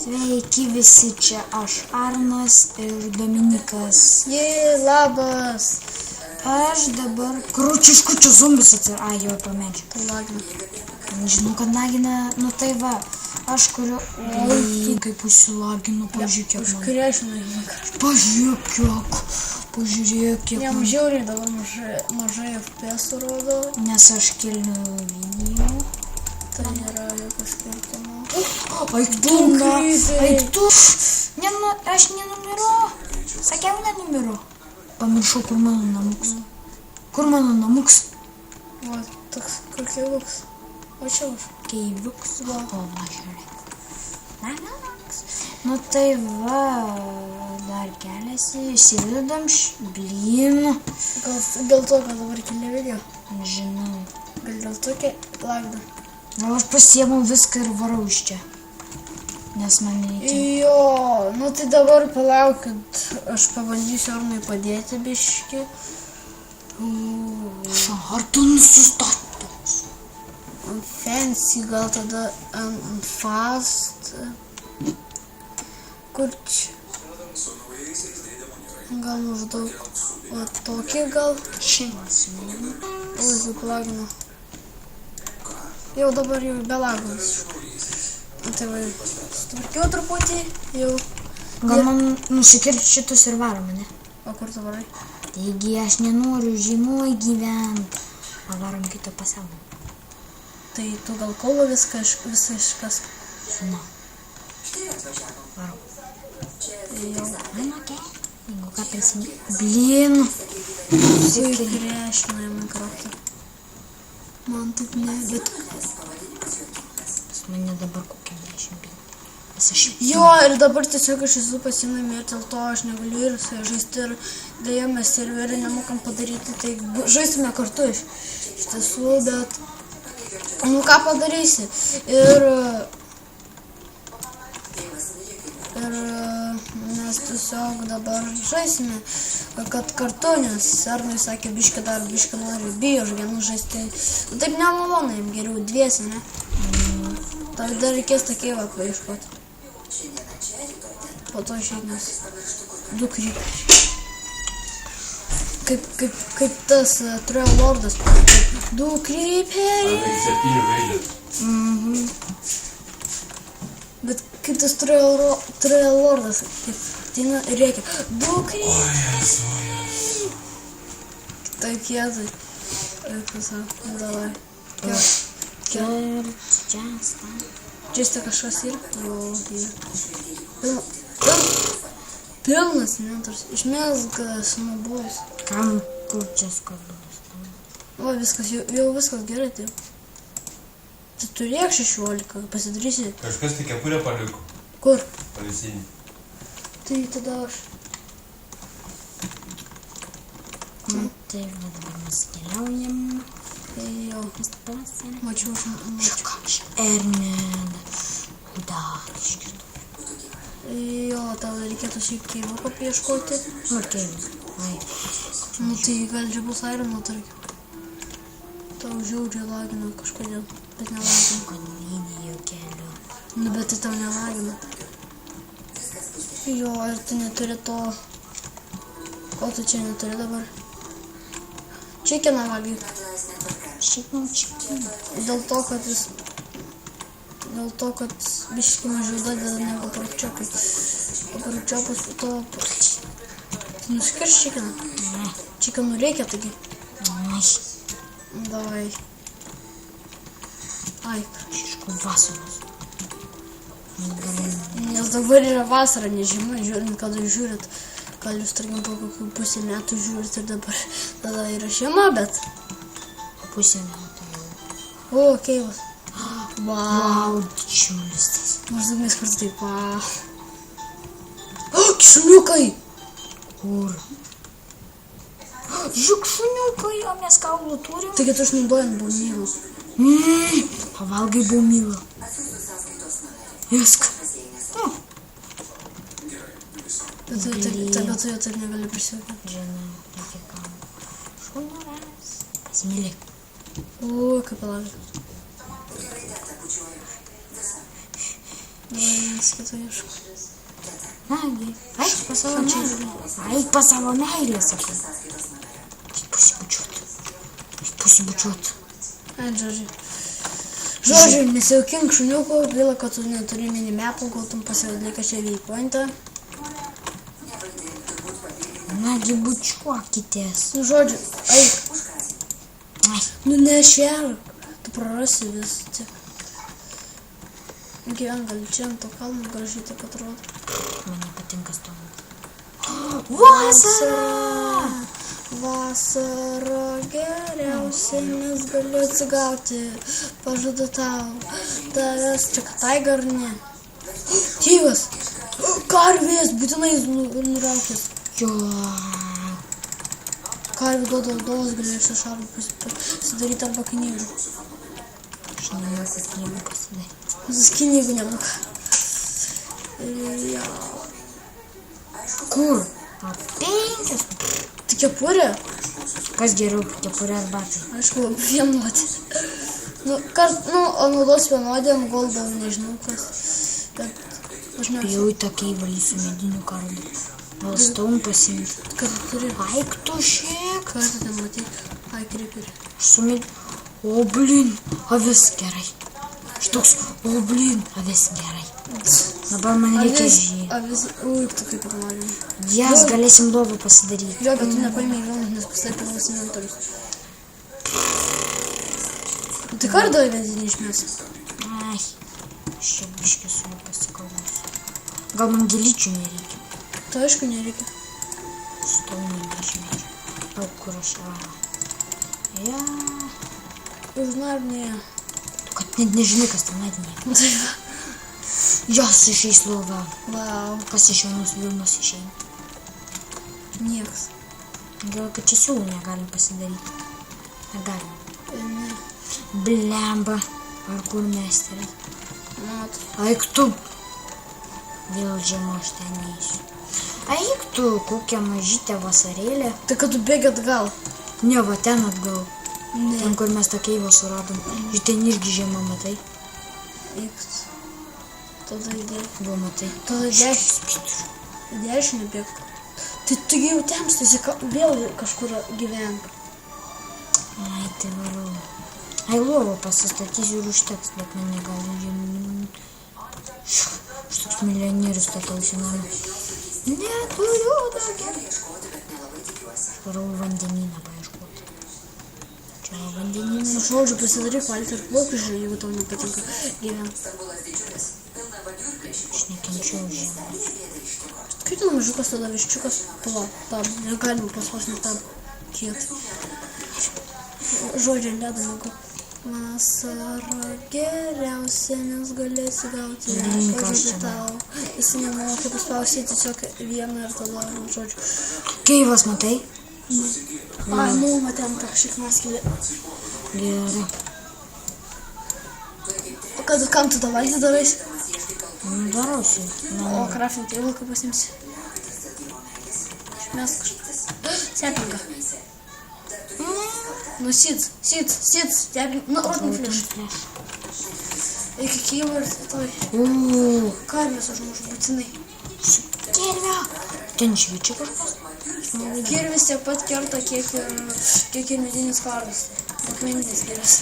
Sveiki visi, čia aš Arnas ir Dominikas. Labas. Aš dabar kručiškučių zombis atsirado. Ai, jau pamėdžiu. Tai lagina. Žinau, kad lagina, nu tai va. Aš kuriu... Oi, kaip užsilaginu, pažiūrėk kiek man. Užkrešinai. Pažiūrėk kiek Jam man. žiauriai dabar mažai FPS rodo. Nes aš kilniu video. Tai nėra jokio skirtumo. Aik tu. Aš nenumiru. Sakiau, nenumiru. Pamiršau, kur mano namuks. Kur mano namuks? Va, toks kur keivuks. O čia už. Keivuks. O, va, žiūrėk. Namuks. Nu tai va, dar keliasi, įsivedam blyn. Gal dėl to, kad dabar keli video. Žinau. Gal dėl to, kad lagina. Gal aš pasiėmiau viską ir varau iš čia. Nes man reikia. Jo, nu tai dabar palauk, kad aš pabandysiu Arnui padėti biškį. Ar tu nusistatos? Ant fancy, gal tada ant fast. Kur čia? Gal maždaug va tokį gal. Šiandien. Oi, kaip lagina. Jau dabar jau be lagos. Tai va, sutvarkiau truputį, jau. Gal man nusikirti šitus ir varo mane. O kur tu varai? Taigi aš nenoriu žemoj gyventi. Pavarom kito pasaulio. Tai tu gal kovo viskas. Žinau. Varau. Jau. Man okei. Jeigu ką prisimė. Blyn. Susikrešinai Minecraft'ą. Man taip ne, bet... Pas mane dabar kokia 10 blyn. Jo, ir dabar tiesiog aš esu pasinami ir dėl to aš negaliu ir su juo žaisti ir dėja mes serverį nemokam padaryti, tai žaisime kartu iš tiesų, bet nu ką padarysi. Ir mes tiesiog dabar žaisime, kad kartu, nes Arnui sakė biškį dar biškį nori bijo žaidimų žaisti, taip nemalonu, jam geriau dviesi, ne? Tai dar reikės tą keivą paieškoti. Po to išeignas. 2 kryperiai. Kaip tas Trail Lordas. 2 kryperiai. Bet kaip tas Trail Lordas. Tai reikia. 2 kryperiai. Tai kietai. Davai. Čia kažkas ir? Jo, pilnas inventorius. Išmesga snubus. Kam kur čia skaldus? O, viskas, jau viskas gerai, taip. Tai turėk 16, pasidarysi. Kažkas tik kepurę paliko. Kur? Palisinį. Tai tada aš. Nu, tai va dabar mes keliaujam. Jo, mačiau. Erneda. Dar iškirtų. Jo, tau reikėtų šiaip keivuko paieškoti. Nu, keivis. Ai. Nu, tai gal čia bus Irono, tarkim. Tau žiaudžiai lagina kažkodėl, bet nelagina. Kad video keliu. Nu, bet tai tau nelagina. Jo, ir tu neturi to... Ko tu čia neturi dabar? Čikeną valgy. Dėl to, kad jis... Dėl to, kad biškį mažiau dadeda negu porkčiopai. O porkčiopas po to... Tu nuskirš čikeną? Ne. Čikenų reikia taigi. Ai. Davai. Ai. Šiškų vasaros. Nes dabar yra vasara, nežyma, žiūrint, kada žiūrit. Gal jūs, tarkim, po kokių pusę metų žiūrit ir dabar tada yra žiema, bet... Pusę metų jau. O, keivas. Vau, didžiulis tas. Maždaug mes kartu taip, vau. O, šuniukai! Kur? Žiūk šuniukai, o mes kaulų turim. Taigi tu išnaudojant baumylą. Pavalgai baumylą. Viską. Bet tu jo taip negali prisivilti. Žinau, reikia kaulų. Šunuras. Pasimylėk. O, kaip palauk. Vienas kito ieško. Nagi, eik pas savo meilę. Eik pas savo meilę, sakau. Pasibučiuot. Ai, Žodžiu, nesijaukink šuniuko, gaila, kad tu neturi minimapų, kol tu pasivalyka čia veipointą. Nagi, bučiuokitės. Nu, žodžiu, eik. Ai, Nu, nešerk. Tu prarasi vis tik. Gyven gal čia ant to kalno gražiai taip atrodo. man nepatinka stovėti. Vasara! Vasara geriausia, nes galiu atsigauti. Pažadu tau. Tavęs čia taiga ar ne? Tyvas! Karvės, būtinai nuraukęs. Jo. Karvė duoda aldovas, galėsiu šarvą pasidaryti arba knygų. Aš nemoku knygų pasidaryti. Visas knygų nemoka. Ja. Kur? O 5. Tai kepurė? Kas geriau, kepurė ar batai? Aišku, vienodė. Nu, naudos vienodėm, goldom, nežinau kas. Bet aš ne... Jau į tokia įvalysiu medinių kardų. Gal stovim pasimti. Kad tu turi... Aik tu šiek. Ką tu ten matai? Ai, kriperi. O, blin, avis gerai. Štoks, o, blin, avis gerai. Dabar man reikia žiūrėti. Avis, ui, tu kaip ir nori. Jas galėsim lovą pasidaryti. Jo, bet tu nepaimėjai vieną, nes pastai pirmas inventorius. Tai kardą įvedinį išmės. Ai, šia biškį su juo pasikalbėsiu. Gal man gėlyčių nereikia. Tai aišku nereikia. Stovimai nežinai. O, kur aš varo. Ja. Žinai ar ne? Kad net nežinai, kas ten medinė. Tai va. Jos išeis lova. Vau. Kas iš vienos vilnos išeina? Nieks. Gal, kad čia siūlų negalim pasidaryti. Ar galim? Ne. Blemba. Parkour meisteris. Mat. Aik tu. Vėl žiema aš ten neįsiu. Aik tu, kokią mažytę vasarėlę. Tai kad tu bėgi atgal. Ne, va ten atgal. Ne. Ten, kur mes tą keivą suradom. Ir ten irgi žiema, matai? Iks. Tada įdėk. Buvo, matai. Tada dešinį bėg. Tai tu jau temstasi vėl kažkur gyvenk. Ai, tai varau. Ai, lovą pasistatysiu ir užteks, bet man negali žemyn. Aš toks milijonierius statausi namą. Neturiu daugiau. Varau vandenyną paieškoti. Čia vandenynas. Žodžiu, pasidaryk valtį ir plauk, jeigu tau nepatinka gyventi. Aš nekenčiau žiemą. Kaip ten mažiukas tada viščiukas? Pala, tab, negalima pasvosnį tab kiet. Žodžiu, ledanago. Vasara geriausia, nes galėsi gauti. Pažadu tau. Jis nemoka paspausyti tiesiog vieną ir tada, žodžiu. Keivas, matai? Ai, nu, matėm tą šiknaskylį. Gerai. O kad kam tu tą valtį darais? Darausi. O crafting table kaip pasimsi? Mes kažką. Stepinga. Nu, sit, stepinga. Nu, ordin flash. Iki kyvo ir toj. Karvės užmušu būtinai. Kirvio. Ten šviečia kažkas. Kirvis tiek pat kerta, kiek ir medinis kardas. Akmeninis kirvis.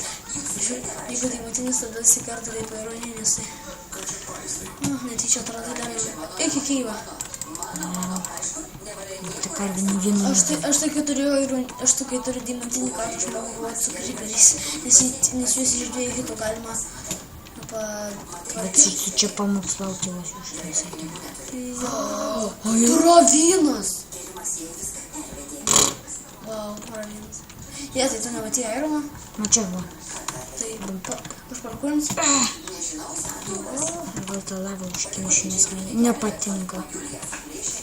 Jeigu tai matinis, tada sikerta kaip ironinis. Netyčia atradai dar jau. Iki kyvo. Tai karvė nei vienu. Aš tai, kai turiu diamantinį kartą, aš mogu kovoti su kriperiais, nes juos iš 2 hitų galima Bet su čia pamokslauti vas už tai sakėme. Tu ravynas! Vau, ravynas. Tai tu nematei Ironą? Mačiau, va. Tai užparkuojams? Gal tą lavą užkimšiu, nes man nepatinka.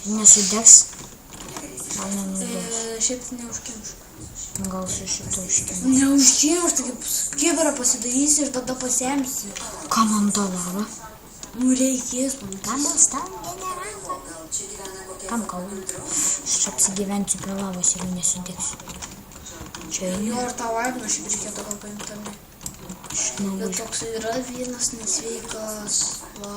Nesudegs? Gal nenudegs? Šiaip neužkimšiu. Gal su šitą užkimšiu. Neužkimšiu, tai kaip kiberą pasidarysi ir tada pasiemsi. Ką man tą lavą? Nu reikės, man. Kam tam generatorių? Kam kalbant? Aš apsigyvensiu prie lavos ir nesudegsiu. Čia Jo, ir tau Ironą šiaip reikėtų gal paimti. iš naujo. Bet toks yra vienas nesveikas. Va.